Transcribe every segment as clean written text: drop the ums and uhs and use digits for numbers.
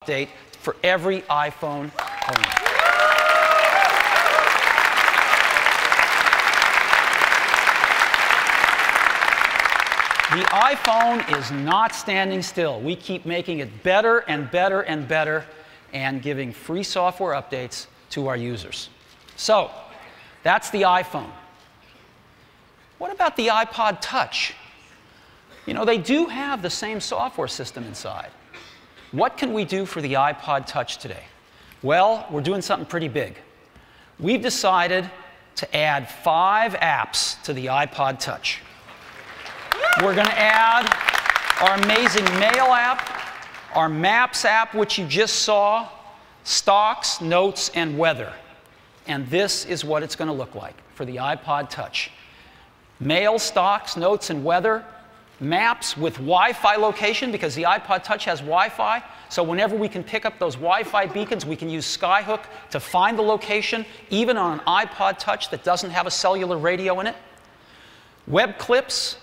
update for every iPhone owner. The iPhone is not standing still. We keep making it better and better and better and giving free software updates to our users. So, that's the iPhone. What about the iPod Touch? You know, they do have the same software system inside. What can we do for the iPod Touch today? Well, we're doing something pretty big. We've decided to add 5 apps to the iPod Touch. We're going to add our amazing Mail app, our Maps app, which you just saw, Stocks, Notes, and Weather. And this is what it's going to look like for the iPod Touch. Mail, Stocks, Notes, and Weather. Maps with Wi-Fi location, because the iPod Touch has Wi-Fi. So whenever we can pick up those Wi-Fi beacons, we can use Skyhook to find the location, even on an iPod Touch that doesn't have a cellular radio in it. Web clips,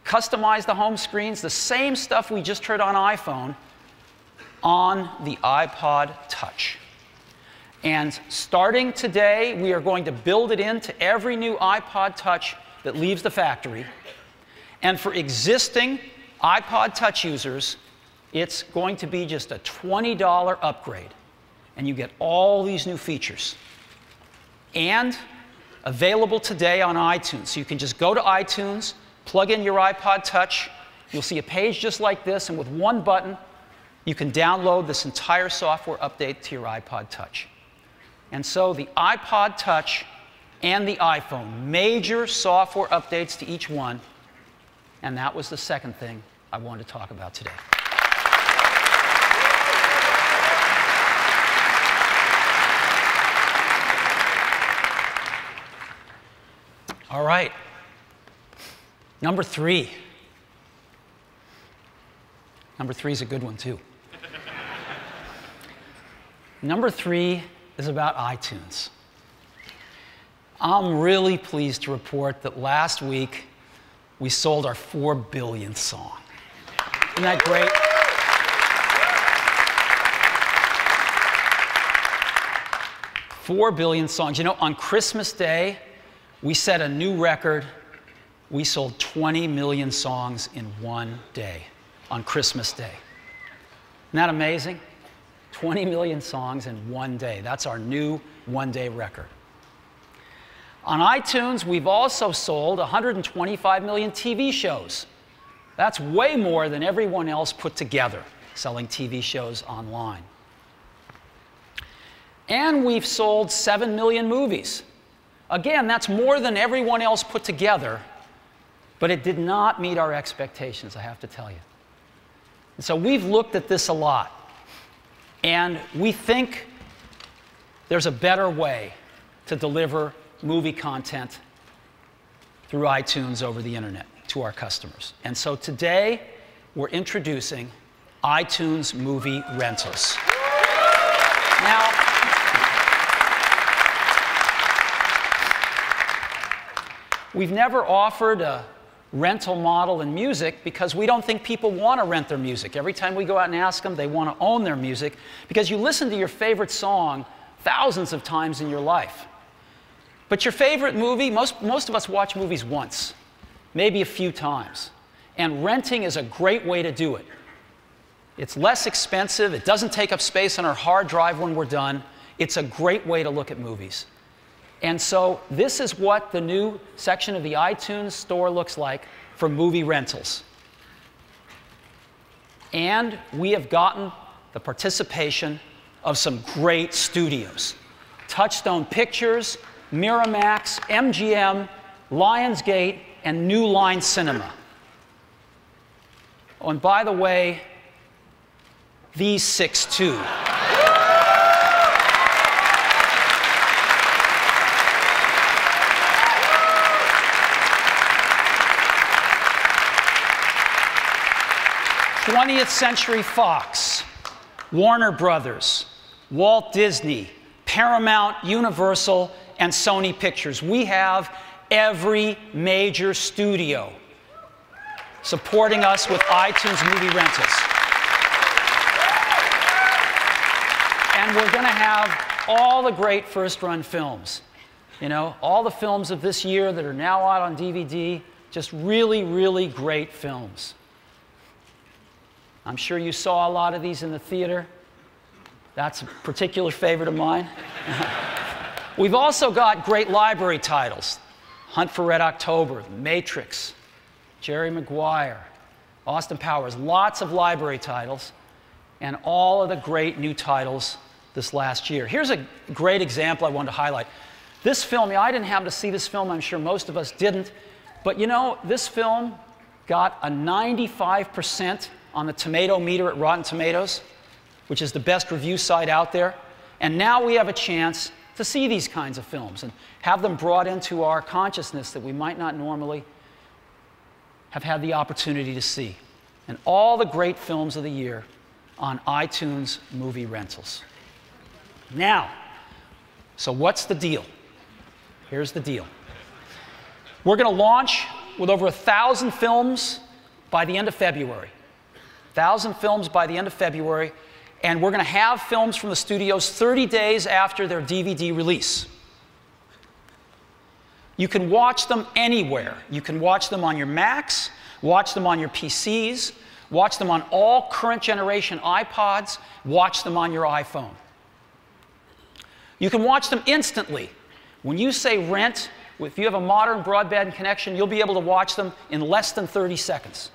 customize the home screens, the same stuff we just heard on iPhone, on the iPod Touch. And starting today, we are going to build it into every new iPod Touch that leaves the factory. And for existing iPod Touch users, it's going to be just a $20 upgrade. And you get all these new features. And available today on iTunes. So you can just go to iTunes, plug in your iPod Touch. You'll see a page just like this, and with one button, you can download this entire software update to your iPod Touch. And so the iPod Touch and the iPhone, major software updates to each one. And that was the second thing I wanted to talk about today. All right. Number 3. Number 3 is a good one, too. Number 3 is about iTunes. I'm really pleased to report that last week we sold our 4 billionth song. Isn't that great? $4 billion songs. You know, on Christmas Day, we set a new record. We sold 20 million songs in one day on Christmas Day. Isn't that amazing? 20 million songs in one day. That's our new one-day record. On iTunes, we've also sold 125 million TV shows. That's way more than everyone else put together, selling TV shows online. And we've sold 7 million movies. Again, that's more than everyone else put together, but it did not meet our expectations, I have to tell you. And so we've looked at this a lot, and we think there's a better way to deliver movie content through iTunes over the internet to our customers. And so today, we're introducing iTunes Movie Rentals. Now, we've never offered a rental model in music because we don't think people want to rent their music. Every time we go out and ask them, they want to own their music because you listen to your favorite song thousands of times in your life. But your favorite movie, most of us watch movies once, maybe a few times. And renting is a great way to do it. It's less expensive. It doesn't take up space on our hard drive when we're done. It's a great way to look at movies. And so this is what the new section of the iTunes store looks like for movie rentals. And we have gotten the participation of some great studios. Touchstone Pictures, Miramax, MGM, Lionsgate, and New Line Cinema. Oh, and by the way, these 6 too. Twentieth Century Fox, Warner Brothers, Walt Disney, Paramount, Universal, and Sony Pictures. We have every major studio supporting us with iTunes Movie Rentals. And we're going to have all the great first-run films. You know, all the films of this year that are now out on DVD, just really, really great films. I'm sure you saw a lot of these in the theater. That's a particular favorite of mine. We've also got great library titles. Hunt for Red October, The Matrix, Jerry Maguire, Austin Powers, lots of library titles, and all of the great new titles this last year. Here's a great example I wanted to highlight. This film, I didn't happen to see this film, I'm sure most of us didn't, but you know, this film got a 95% on the tomato meter at Rotten Tomatoes, which is the best review site out there. And now we have a chance to see these kinds of films and have them brought into our consciousness that we might not normally have had the opportunity to see. And all the great films of the year on iTunes Movie Rentals. Now, so what's the deal? Here's the deal. We're going to launch with over 1,000 films by the end of February. 1,000 films by the end of February. And we're going to have films from the studios 30 days after their DVD release. You can watch them anywhere. You can watch them on your Macs, watch them on your PCs, watch them on all current generation iPods, watch them on your iPhone. You can watch them instantly. When you say rent, if you have a modern broadband connection, you'll be able to watch them in less than 30 seconds.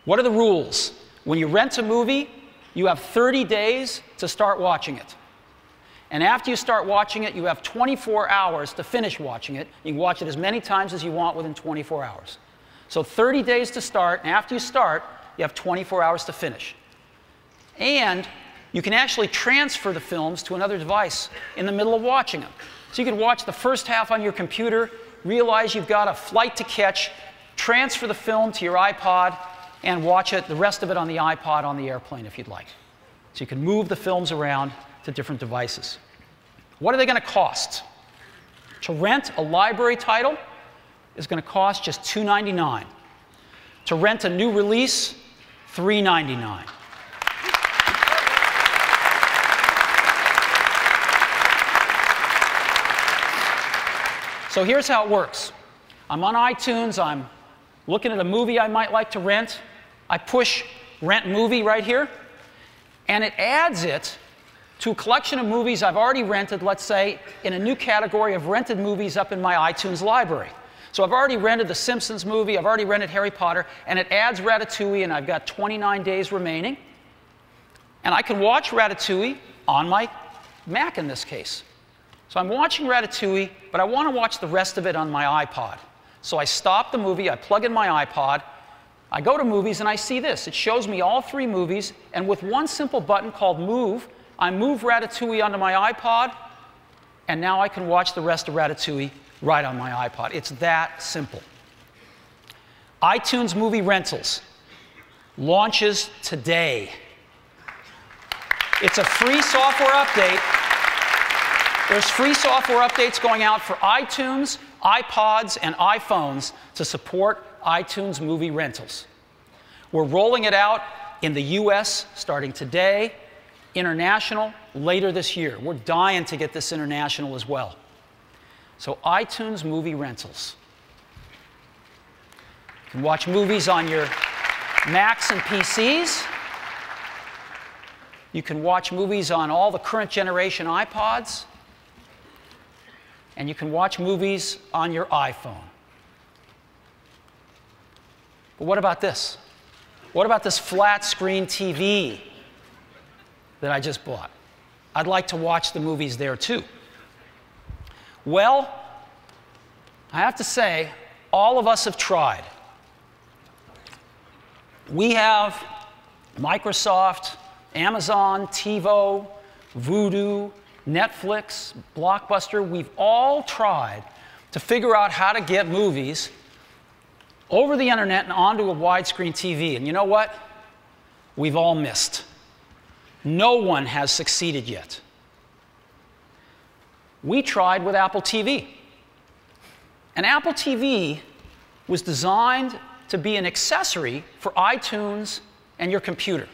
What are the rules? When you rent a movie, you have 30 days to start watching it. And after you start watching it, you have 24 hours to finish watching it. You can watch it as many times as you want within 24 hours. So 30 days to start, and after you start, you have 24 hours to finish. And you can actually transfer the films to another device in the middle of watching them. So you can watch the first half on your computer, realize you've got a flight to catch, transfer the film to your iPod, and watch it, the rest of it on the iPod on the airplane if you'd like. So you can move the films around to different devices. What are they going to cost? To rent a library title is going to cost just $2.99. To rent a new release, $3.99. So here's how it works. I'm on iTunes, I'm looking at a movie I might like to rent. I push Rent Movie right here, and it adds it to a collection of movies I've already rented, let's say, in a new category of rented movies up in my iTunes library. So I've already rented the Simpsons movie, I've already rented Harry Potter, and it adds Ratatouille, and I've got 29 days remaining. And I can watch Ratatouille on my Mac in this case. So I'm watching Ratatouille, but I want to watch the rest of it on my iPod. So I stop the movie, I plug in my iPod, I go to movies, and I see this. It shows me all 3 movies, and with one simple button called Move, I move Ratatouille onto my iPod, and now I can watch the rest of Ratatouille right on my iPod. It's that simple. iTunes Movie Rentals launches today. It's a free software update. There's free software updates going out for iTunes, iPods, and iPhones to support iTunes Movie Rentals. We're rolling it out in the US starting today, international later this year. We're dying to get this international as well. So iTunes Movie Rentals. You can watch movies on your Macs and PCs. You can watch movies on all the current generation iPods. And you can watch movies on your iPhone. But what about this? What about this flat screen TV that I just bought? I'd like to watch the movies there too. Well, I have to say, all of us have tried. We have Microsoft, Amazon, TiVo, Vudu, Netflix, Blockbuster. We've all tried to figure out how to get movies over the internet and onto a widescreen TV. And you know what? We've all missed. No one has succeeded yet. We tried with Apple TV. And Apple TV was designed to be an accessory for iTunes and your computer.